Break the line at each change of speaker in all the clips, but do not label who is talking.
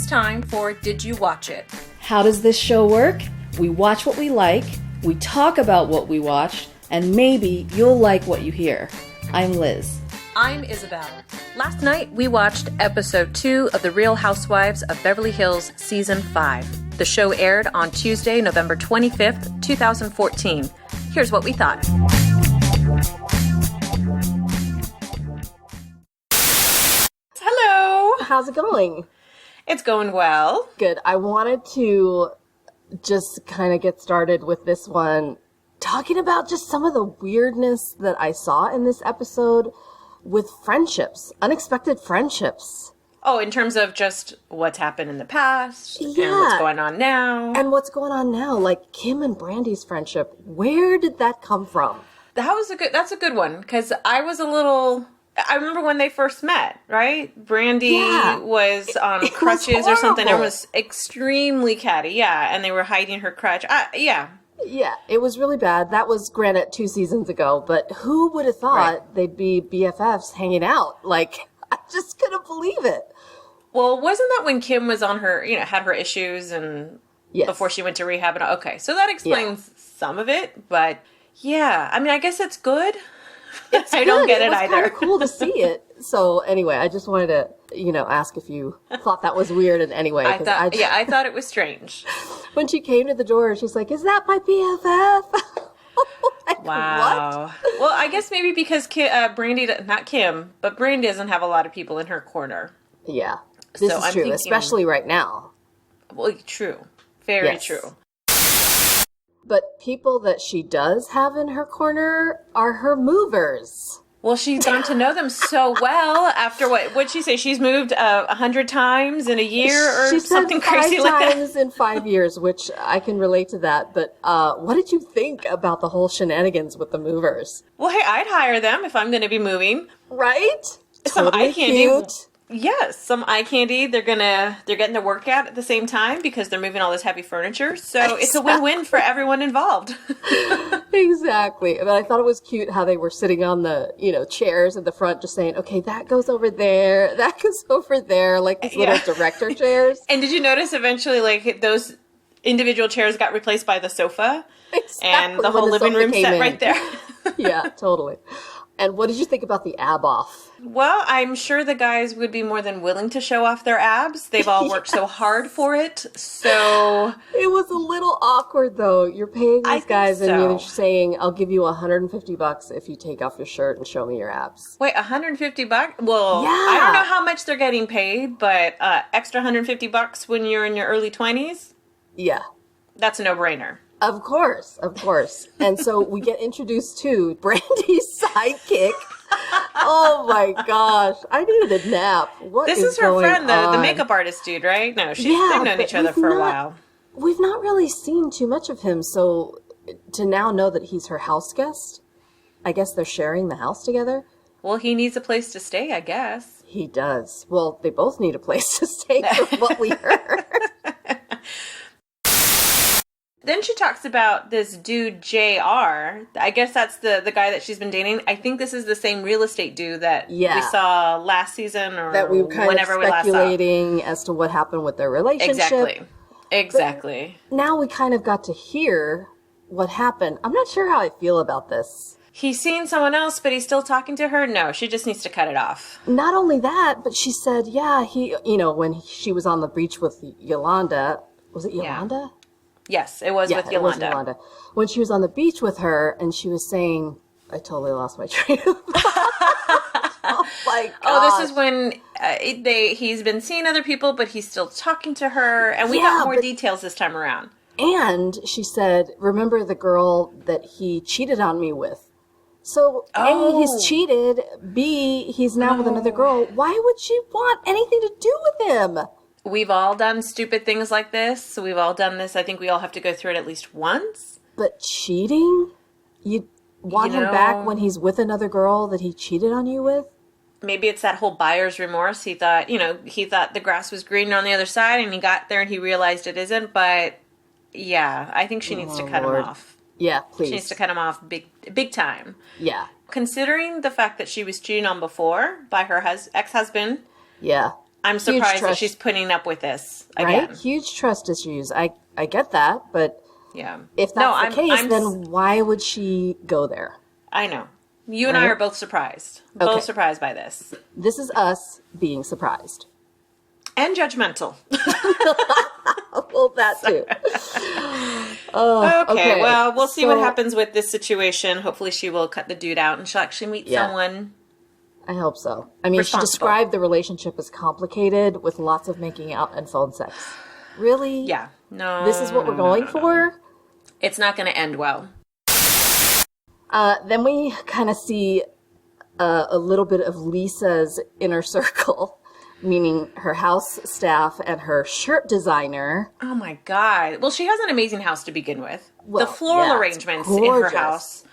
It's time for Did You Watch It?
How does this show work? We watch what we like, we talk about what we watched, and maybe you'll like what you hear. I'm Liz.
I'm Isabelle. Last night, we watched episode 2 of The Real Housewives of Beverly Hills Season 5. The show aired on Tuesday, November 25th, 2014. Here's what we thought. Hello!
How's it going?
It's going well.
Good. I wanted to just kind of get started with this one, talking about just some of the weirdness that I saw in this episode with friendships, unexpected friendships.
Oh, in terms of just what's happened in the past and
Yeah.
what's going on now.
And what's going on now, like Kim and Brandi's friendship, where did that come from?
That's a good one, because I remember when they first met, right? Brandi was on crutches or something. It was extremely catty, yeah, and they were hiding her crutch. Yeah,
it was really bad. That was, granted, 2 seasons ago, but who would have thought they'd be BFFs hanging out? Like, I just couldn't believe it.
Well, wasn't that when Kim was on her, had her issues and before she went to rehab? And okay, so that explains some of it, but yeah, I mean, I guess it's good. I don't get it either.
It was kind of cool to see it. So anyway, I just wanted to, ask if you thought that was weird in any way.
I thought it was strange.
When she came to the door, she's like, "Is that my BFF?" Like,
wow.
What?
Well, I guess maybe because Brandi, not Kim, but Brandi doesn't have a lot of people in her corner.
Yeah, this is true, especially right now.
Well, true. Very true.
But people that she does have in her corner are her movers.
Well, she's gotten to know them so well after what'd she say? She's moved 100 times in a year or something crazy like that?
5 times in 5 years, which I can relate to that. But what did you think about the whole shenanigans with the movers?
Well, hey, I'd hire them if I'm going to be moving.
Right?
Some
totally
eye candy.
Cute.
Yes, some eye candy. They're getting their workout at the same time because they're moving all this heavy furniture. So It's a win-win for everyone involved.
Exactly. But I thought it was cute how they were sitting on the, chairs at the front just saying, okay, that goes over there, that goes over there, like these little director chairs.
And did you notice eventually, like, those individual chairs got replaced by the sofa?
Exactly.
And the whole living room set right there.
Yeah, totally. And what did you think about the ab off?
Well, I'm sure the guys would be more than willing to show off their abs. They've all worked so hard for it. So
it was a little awkward, though. You're paying these guys and you're saying, "I'll give you $150 if you take off your shirt and show me your abs."
Wait, $150? Well, I don't know how much they're getting paid, but extra $150 when you're in your early 20s?
Yeah.
That's a no-brainer.
Of course. And so we get introduced to Brandi's sidekick. Oh my gosh. I needed a nap.
This is her friend, the makeup artist dude, right? No, they've known each other for a while.
We've not really seen too much of him, so to now know that he's her house guest, I guess they're sharing the house together.
Well, he needs a place to stay, I guess.
He does. Well, they both need a place to stay from what we heard.
Then she talks about this dude, JR. I guess that's the guy that she's been dating. I think this is the same real estate dude that we saw last season or
that we were kind of speculating as to what happened with their relationship.
Exactly.
But now we kind of got to hear what happened. I'm not sure how I feel about this.
He's seen someone else, but he's still talking to her? No, she just needs to cut it off.
Not only that, but she said, when she was on the beach with Yolanda. Was it Yolanda?
Yeah. Yes, it was with Yolanda. It was Yolanda.
When she was on the beach with her, and she was saying, I totally lost my train of thought. Oh my God.
Oh, this is when he's been seeing other people, but he's still talking to her, and we got more details this time around.
And she said, remember the girl that he cheated on me with? So, A, he's cheated, B, he's now with another girl. Why would she want anything to do with him?
We've all done stupid things like this. So we've all done this. I think we all have to go through it at least once.
But cheating? You want him back when he's with another girl that he cheated on you with?
Maybe it's that whole buyer's remorse. He thought the grass was greener on the other side, and he got there and he realized it isn't. But yeah, I think she needs to cut him off.
Yeah, please.
She needs to cut him off big time.
Yeah.
Considering the fact that she was cheated on before by her ex-husband.
Yeah.
I'm surprised that she's putting up with this again.
Right? Huge trust issues. I get that, but
yeah,
if that's the case, then why would she go there?
I know. You and I are both surprised. Both surprised by this.
This is us being surprised.
And judgmental.
Well, that too.
Okay, well, we'll see what happens with this situation. Hopefully she will cut the dude out and she'll actually meet someone.
I hope so. I mean, she described the relationship as complicated with lots of making out and phone sex. Really?
Yeah. No.
This is what we're going for?
It's not going to end well.
Then we kind of see a little bit of Lisa's inner circle, meaning her house staff and her shirt designer.
Oh my God. Well, she has an amazing house to begin with. Well, the floral arrangements in her house,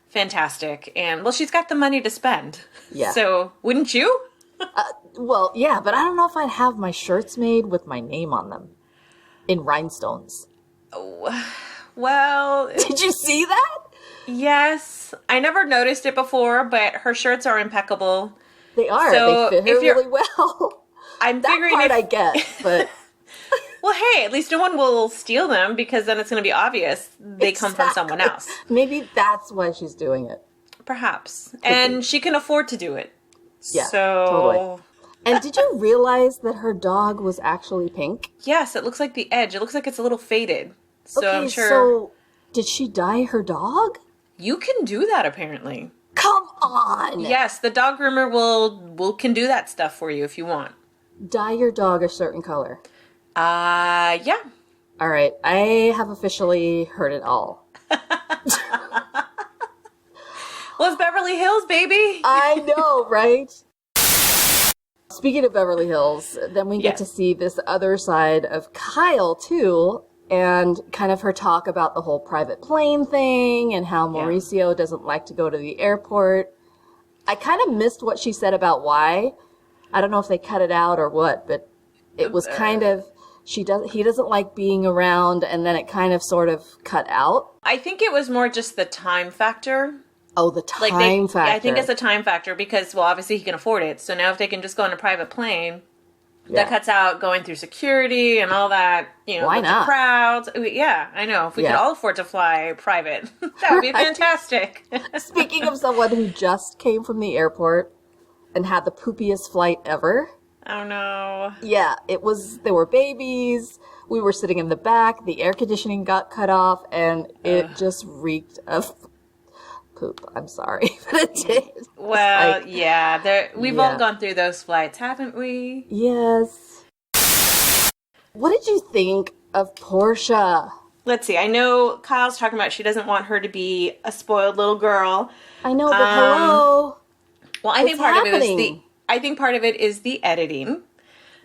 fantastic. And, well, she's got the money to spend. Yeah. So, wouldn't you?
Well, yeah, but I don't know if I'd have my shirts made with my name on them in rhinestones.
Oh, well.
Did you see that?
Yes. I never noticed it before, but her shirts are impeccable.
They are. So they fit her really well.
I'm
that
figuring
part I get, but...
Well, hey, at least no one will steal them because then it's going to be obvious they come from someone else.
Maybe that's why she's doing it.
Perhaps. And she can afford to do it.
Yeah,
so...
totally. And did you realize that her dog was actually pink?
Yes, it looks like the edge. It looks like it's a little faded. So I'm sure...
So did she dye her dog?
You can do that, apparently.
Come on!
Yes, the dog groomer can do that stuff for you if you want.
Dye your dog a certain color.
Yeah.
All right, I have officially heard it all.
Well, it's Beverly Hills, baby.
I know, right? Speaking of Beverly Hills, then we get to see this other side of Kyle, too, and kind of her talk about the whole private plane thing and how Mauricio doesn't like to go to the airport. I kind of missed what she said about why. I don't know if they cut it out or what, but it was kind of... he doesn't like being around, and then it kind of sort of cut out.
I think it was more just the time factor.
Oh, the time factor.
I think it's a time factor because, well, obviously he can afford it. So now if they can just go on a private plane, that cuts out going through security and all that,
Why not?
The crowds. Yeah, I know. If we could all afford to fly private, that would be fantastic.
Speaking of someone who just came from the airport and had the poopiest flight ever.
Oh, no.
Yeah, there were babies. We were sitting in the back. The air conditioning got cut off, and it just reeked of poop. I'm sorry, but it did.
Well, we've all gone through those flights, haven't we?
Yes. What did you think of Portia?
Let's see. I know Kyle's talking about she doesn't want her to be a spoiled little girl.
I know, but hello.
Well, I think part of it is the editing.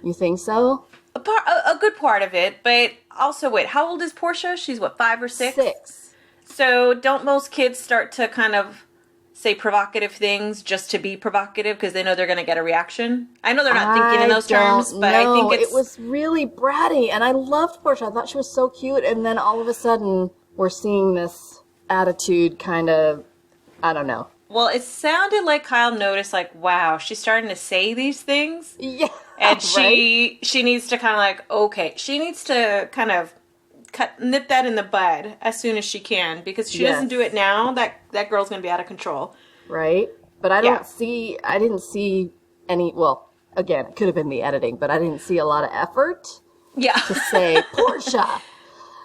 You think so?
A good part of it, but also, wait, how old is Portia? She's what, 5 or 6?
6.
So don't most kids start to kind of say provocative things just to be provocative because they know they're going to get a reaction? I know they're not thinking in those terms, but I think
it was really bratty, and I loved Portia. I thought she was so cute, and then all of a sudden we're seeing this attitude kind of, I don't know.
Well, it sounded like Kyle noticed, like, wow, she's starting to say these things.
Yeah.
And she needs to kind of like, okay, she needs to kind of nip that in the bud as soon as she can, because if she doesn't do it now, that girl's going to be out of control.
Right. But I didn't see any, well, again, it could have been the editing, but I didn't see a lot of effort to say, Portia.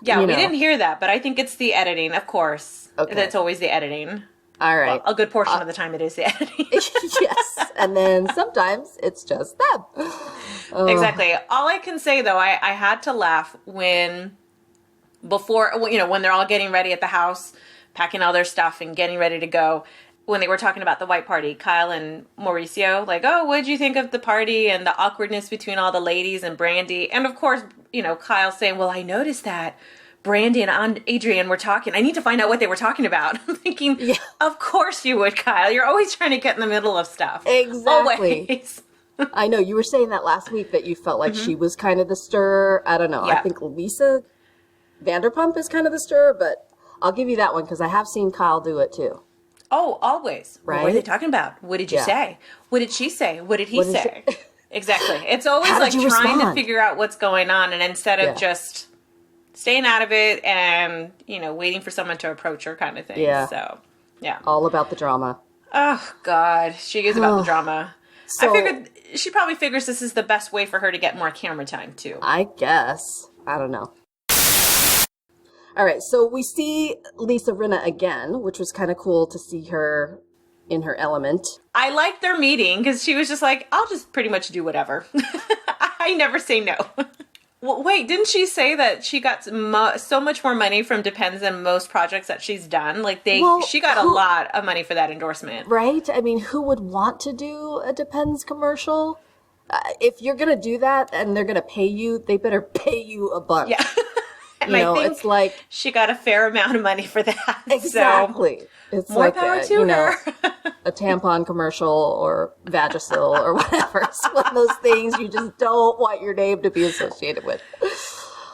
Yeah, we didn't hear that, but I think it's the editing, of course. Okay. That's always the editing.
All right.
Well, a good portion of the time it is the editing.
Yes. And then sometimes it's just them.
Exactly. All I can say, though, I had to laugh when they're all getting ready at the house, packing all their stuff and getting ready to go. When they were talking about the white party, Kyle and Mauricio, like, oh, what did you think of the party and the awkwardness between all the ladies and Brandi? And of course, Kyle saying, well, I noticed that Brandi and Adrian were talking. I need to find out what they were talking about. I'm thinking, of course you would, Kyle. You're always trying to get in the middle of stuff.
Exactly.
Always.
I know. You were saying that last week that you felt like she was kind of the stirrer. I don't know. Yeah. I think Lisa Vanderpump is kind of the stirrer, but I'll give you that one because I have seen Kyle do it too.
Oh, always.
Right?
What are they talking about? What did you say? What did she say? What did he say? Exactly. It's always
How
like
did you
trying to
respond?
figure out what's going on, and instead of
Yeah.
just staying out of it and, you know, waiting for someone to approach her kind of thing.
Yeah.
So, yeah.
All about the drama.
Oh, God. She is about the drama.
So,
I figured she probably figures this is the best way for her to get more camera time, too.
I guess. I don't know. All right, so we see Lisa Rinna again, which was kind of cool to see her in her element.
I liked their meeting because she was just like, I'll just pretty much do whatever. I never say no. Well, wait, didn't she say that she got so much more money from Depends than most projects that she's done? Like, she got a lot of money for that endorsement.
Right? I mean, who would want to do a Depends commercial? If you're going to do that and they're going to pay you, they better pay you a bunch.
Yeah.
And I think it's like...
she got a fair amount of money for that.
Exactly.
So,
it's
more
like,
power to her.
A tampon commercial or Vagisil or whatever. It's one of those things you just don't want your name to be associated with.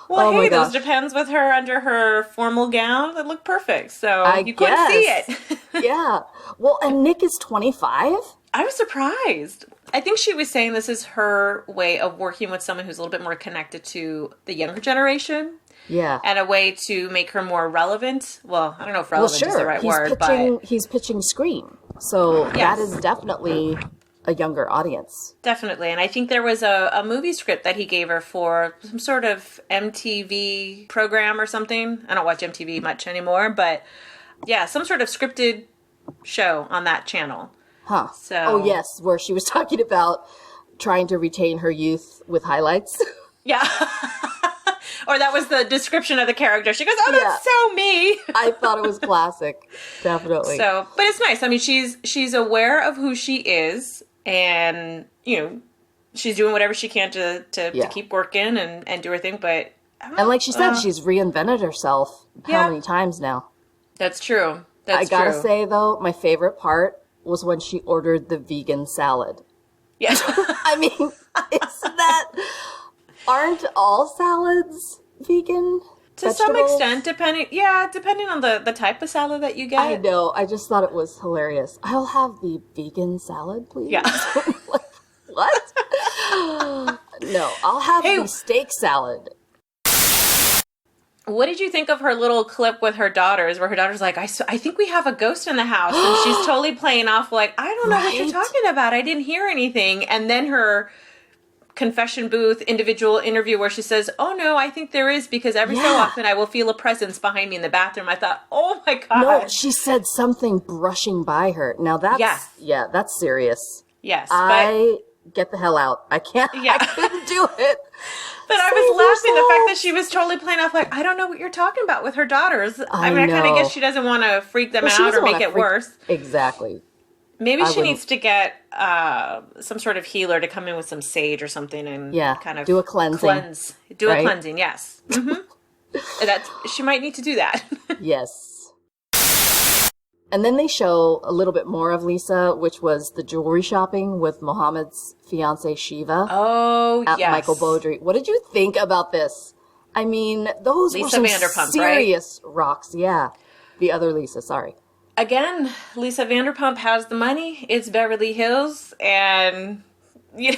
Well, hey, those Depends with her under her formal gown that looked perfect. So you couldn't see it.
Yeah. Well, and Nick is 25.
I was surprised. I think she was saying this is her way of working with someone who's a little bit more connected to the younger generation.
Yeah.
And a way to make her more relevant. Well, I don't know if relevant is the right word, but...
he's pitching Scream. So that is definitely a younger audience.
Definitely. And I think there was a movie script that he gave her for some sort of MTV program or something. I don't watch MTV much anymore, but yeah, some sort of scripted show on that channel.
Huh.
So,
oh, yes, where she was talking about trying to retain her youth with highlights.
Yeah. Or that was the description of the character. She goes, oh, that's so me.
I thought it was classic. Definitely.
So, but it's nice. I mean, she's aware of who she is, and, you know, she's doing whatever she can to keep working and do her thing. But
and like she said, she's reinvented herself how many times now?
That's true.
I gotta say, though, my favorite part was when she ordered the vegan salad.
Yeah.
I mean, isn't that... Aren't all salads vegan?
To some extent, depending on the type of salad that you get.
I know. I just thought it was hilarious. I'll have the vegan salad, please.
Yeah.
Like, what? No, I'll have the steak salad.
What did you think of her little clip with her daughters, where her daughter's like, I think we have a ghost in the house, and she's totally playing off like, I don't know what you're talking about. I didn't hear anything. And then her confession booth individual interview where she says, oh no, I think there is, because every so often I will feel a presence behind me in the bathroom. I thought, oh my God.
No, she said something brushing by her. Now that's, that's serious.
Yes.
I get the hell out. I can't, I couldn't do it.
But I was laughing the fact that she was totally playing off like, I don't know what you're talking about with her daughters. I mean, I kind of guess she doesn't want to freak them out or make it worse.
Exactly.
Maybe she needs to get some sort of healer to come in with some sage or something and kind of
do a cleansing.
Do a cleansing, yes. Mm-hmm. She might need to do that.
Yes. And then they show a little bit more of Lisa, which was the jewelry shopping with Mohammed's fiance Shiva.
Oh,
at Michael Beaudry. What did you think about this? I mean, those were some serious rocks. Yeah. The other Lisa, sorry.
Again, Lisa Vanderpump has the money. It's Beverly Hills, and you know,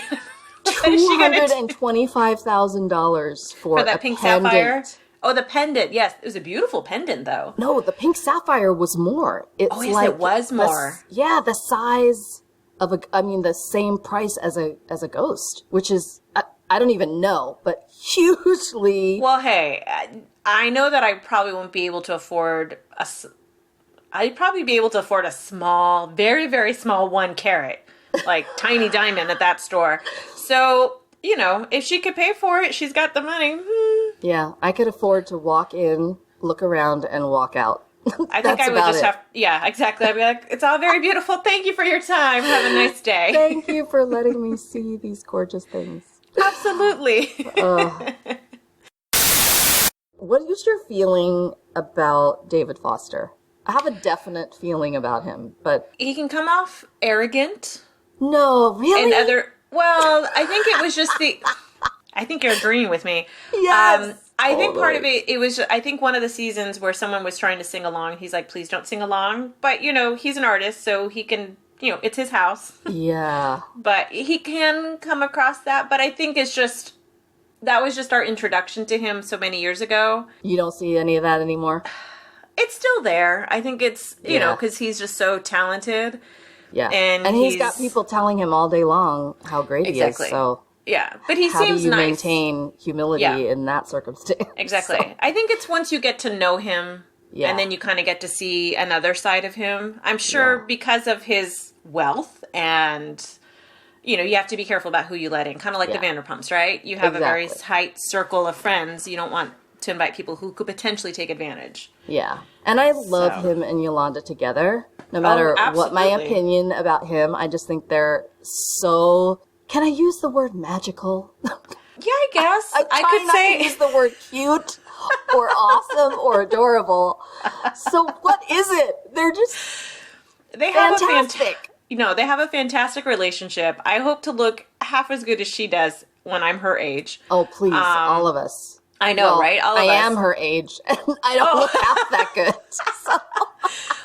$225,000 for
that pink sapphire. Oh, the pendant. Yes, it was a beautiful pendant, though.
No, the pink sapphire was more. It's
it was more.
The size of the same price as a ghost, which is I don't even know, but hugely.
Well, hey, I know that I probably won't be able to afford I'd probably be able to afford a small, very, very small 1 carat, like tiny diamond at that store. So, you know, if she could pay for it, she's got the money.
Yeah, I could afford to walk in, look around, and walk out.
I think I would just have, exactly. I'd be like, it's all very beautiful. Thank you for your time. Have a nice day.
Thank you for letting me see these gorgeous things.
Absolutely.
What is your feeling about David Foster? I have a definite feeling about him, but...
He can come off arrogant.
No, really?
Well, I think it was just I think you're agreeing with me.
Yes.
I think part of it was, I think one of the seasons where someone was trying to sing along, he's like, please don't sing along. But, you know, he's an artist, so he can it's his house.
Yeah.
But he can come across that. But I think that was just our introduction to him so many years ago.
You don't see any of that anymore?
It's still there. I think it's, because he's just so talented.
Yeah.
And
he's got people telling him all day long how great he is. So
yeah. But he
how
seems
do you
nice.
maintain humility in that circumstance?
Exactly.
So.
I think it's once you get to know him and then you kind of get to see another side of him. I'm sure because of his wealth and... you have to be careful about who you let in. Kind of like the Vanderpumps, right? You have a very tight circle of friends. You don't want to invite people who could potentially take advantage.
Yeah. And I love him and Yolanda together. No matter what my opinion about him, I just think they're so... Can I use the word magical?
Yeah, I guess.
I could say... use the word cute or awesome or adorable. So what is it? They're just
they have
fantastic.
They have a fantastic relationship. I hope to look half as good as she does when I'm her age.
Oh, please, all of us.
I know, right? All of us.
I am her age, and I don't look half that good. So.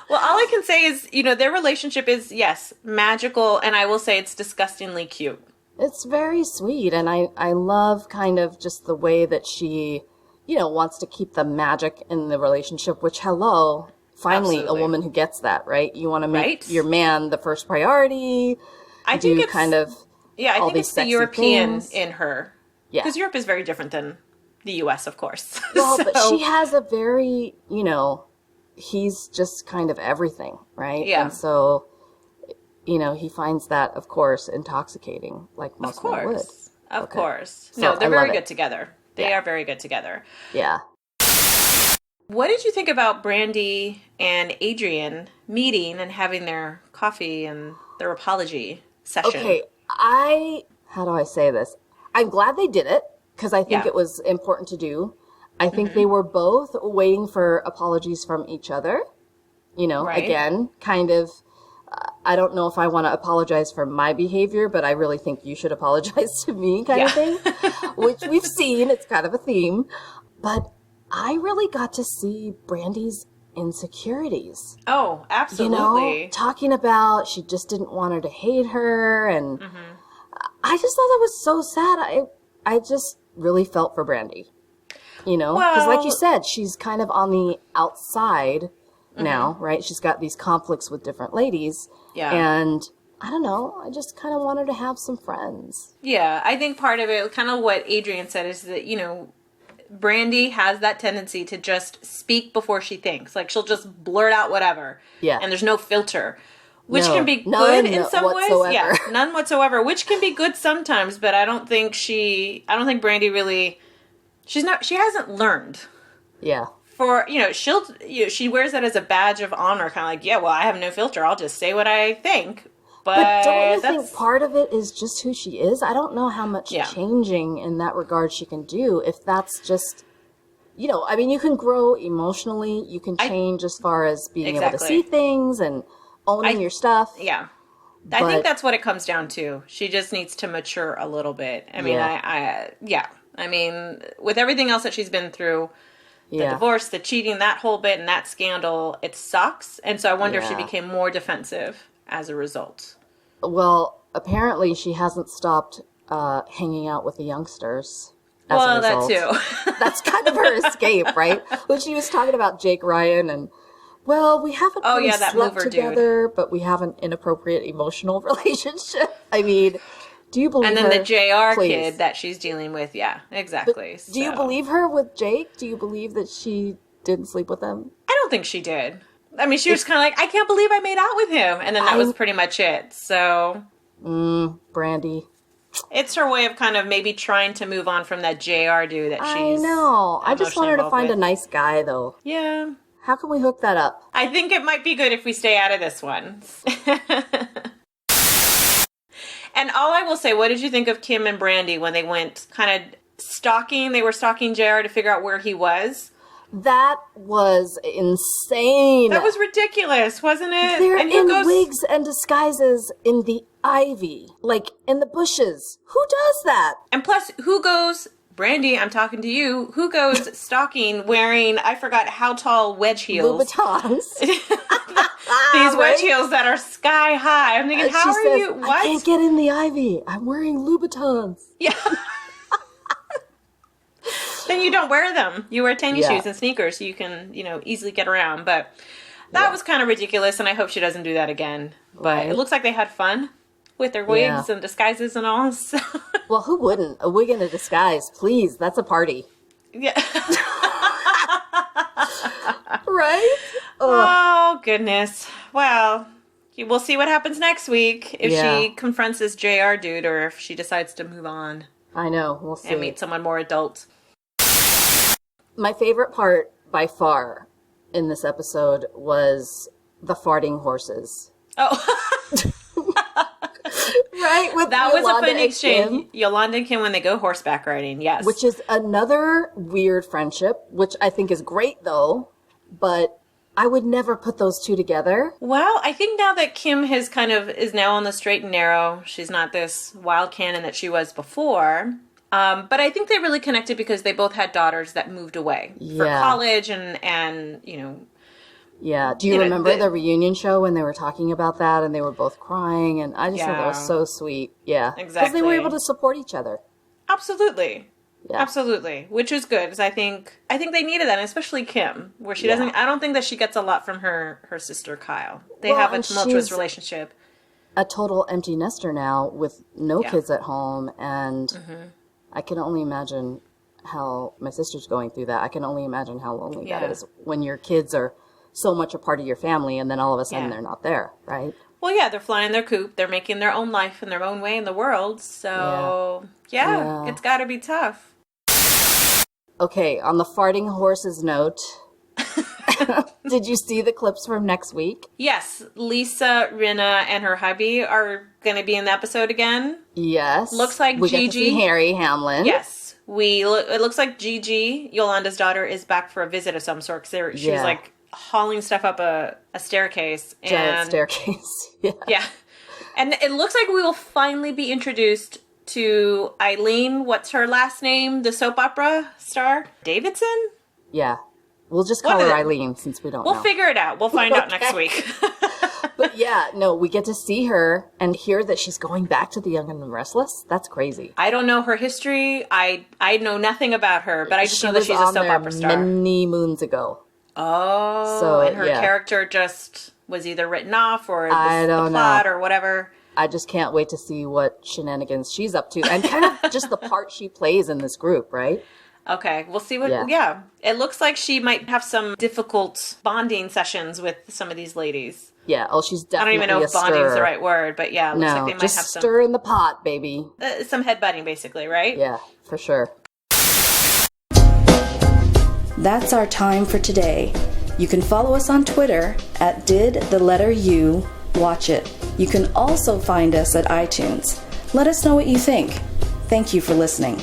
Well, all I can say is, their relationship is, yes, magical, and I will say it's disgustingly cute.
It's very sweet, and I love kind of just the way that she, wants to keep the magic in the relationship, which, finally,
Absolutely.
a woman who gets that, right? You want to make your man the first priority.
I think it's
kind of
I think it's the European
things.
In her.
Yeah.
Because Europe is very different than the U.S., of course.
Well, but she has a very, he's just kind of everything, right?
Yeah.
And so, he finds that, of course, intoxicating, like most men would.
Of course.
So
No, they're
I
very
love
good together. They are very good together.
Yeah.
What did you think about Brandi and Adrian meeting and having their coffee and their apology session?
Okay, how do I say this? I'm glad they did it, because I think it was important to do. I think they were both waiting for apologies from each other. Again, kind of, I don't know if I want to apologize for my behavior, but I really think you should apologize to me kind of thing, which we've seen. It's kind of a theme. But I really got to see Brandi's insecurities.
Oh, absolutely.
Talking about she just didn't want her to hate her. And I just thought that was so sad. I just really felt for Brandi. Because like you said, she's kind of on the outside now, right? She's got these conflicts with different ladies. Yeah. And I don't know. I just kind of wanted to have some friends.
Yeah. I think part of it, kind of what Adrian said, is that, Brandi has that tendency to just speak before she thinks. Like, she'll just blurt out whatever. Yeah. And there's no filter. Which can be good in some ways. Yeah, none whatsoever. Which can be good sometimes, but I don't think Brandi really... she hasn't learned. Yeah. She wears that as a badge of honor, kind of like, I have no filter. I'll just say what I think. But
don't you think part of it is just who she is? I don't know how much changing in that regard she can do if that's just, you can grow emotionally. You can change as far as being able to see things and owning your stuff.
Yeah. I think that's what it comes down to. She just needs to mature a little bit. I mean, I mean, with everything else that she's been through, the divorce, the cheating, that whole bit, and that scandal, it sucks. And so I wonder if she became more defensive as a result.
Well, apparently she hasn't stopped hanging out with the youngsters. That too. That's kind of her escape, right? When she was talking about Jake Ryan and, we haven't really slept together, but we have an inappropriate emotional relationship. I mean, do you believe her?
And then the JR kid that she's dealing with, exactly.
But do you believe her with Jake? Do you believe that she didn't sleep with him?
I don't think she did. I mean, she was kind of like, I can't believe I made out with him. And then that was pretty much it. So.
Brandi.
It's her way of kind of maybe trying to move on from that JR dude that she's.
I know. I just want her to find a nice guy, though.
Yeah.
How can we hook that up?
I think it might be good if we stay out of this one. And all I will say, what did you think of Kim and Brandi when they went kind of stalking? They were stalking JR to figure out where he was.
That was insane.
That was ridiculous, wasn't it?
They're in wigs and disguises in the ivy, like in the bushes. Who does that?
And plus, who goes Brandi, I'm talking to you. Who goes stalking wearing, I forgot how tall, wedge heels?
Louboutins.
These wedge heels that are sky high. I'm thinking, how are you? What?
I can't get in the ivy. I'm wearing Louboutins.
Yeah. Then you don't wear them. You wear tennis shoes and sneakers so you can, easily get around. But that was kind of ridiculous, and I hope she doesn't do that again. But it looks like they had fun with their wigs and disguises and all. So.
Well, who wouldn't? A wig and a disguise, please. That's a party.
Yeah.
Right?
Oh, goodness. Well, we'll see what happens next week. If she confronts this JR dude or if she decides to move on.
I know. We'll see.
And meet someone more adult.
My favorite part, by far, in this episode was the farting horses.
Oh.
Right? With
that was
Yolanda
a fun exchange.
Kim.
Yolanda and Kim when they go horseback riding, yes.
Which is another weird friendship, which I think is great, though. But I would never put those two together.
Well, I think now that Kim is now on the straight and narrow, she's not this wild cannon that she was before. But I think they really connected because they both had daughters that moved away for college and
Yeah. Do you remember the reunion show when they were talking about that and they were both crying? And I just thought that was so sweet. Yeah.
Exactly.
Because they were able to support each other.
Absolutely. Yeah. Absolutely. Which is good because I think they needed that, and especially Kim, where she doesn't, I don't think that she gets a lot from her sister Kyle. They have a tumultuous relationship.
A total empty nester now with no kids at home, and I can only imagine how my sister's going through that. I can only imagine how lonely that is when your kids are so much a part of your family and then all of a sudden they're not there, right?
Well, yeah, they're flying their coop. They're making their own life in their own way in the world. So, it's got to be tough.
Okay, on the farting horses note, did you see the clips from next week?
Yes, Lisa, Rinna, and her hubby are going to be in the episode again.
Yes.
Looks like
we
Gigi.
Get to see Harry Hamlin.
Yes. It looks like Gigi, Yolanda's daughter, is back for a visit of some sort. She was like hauling stuff up a staircase.
Giant staircase.
Yeah. And it looks like we will finally be introduced to Eileen, what's her last name? The soap opera star? Davidson?
Yeah. We'll just call her Eileen since we don't know.
We'll figure it out. We'll find out next week.
But we get to see her and hear that she's going back to the Young and the Restless. That's crazy.
I don't know her history. I know nothing about her, but I just know that she's a soap opera star.
Many moons ago.
Oh, and her character just was either written off or the plot or whatever.
I just can't wait to see what shenanigans she's up to and kind of just the part she plays in this group, right?
Okay, we'll see what, It looks like she might have some difficult bonding sessions with some of these ladies.
Yeah, she's definitely
I don't even know if bonding is the right word, but it looks like they might have some...
stir in the pot, baby.
Some headbutting, basically, right?
Yeah, for sure.
That's our time for today. You can follow us on Twitter at @didthelletteru watch it. You can also find us at iTunes. Let us know what you think. Thank you for listening.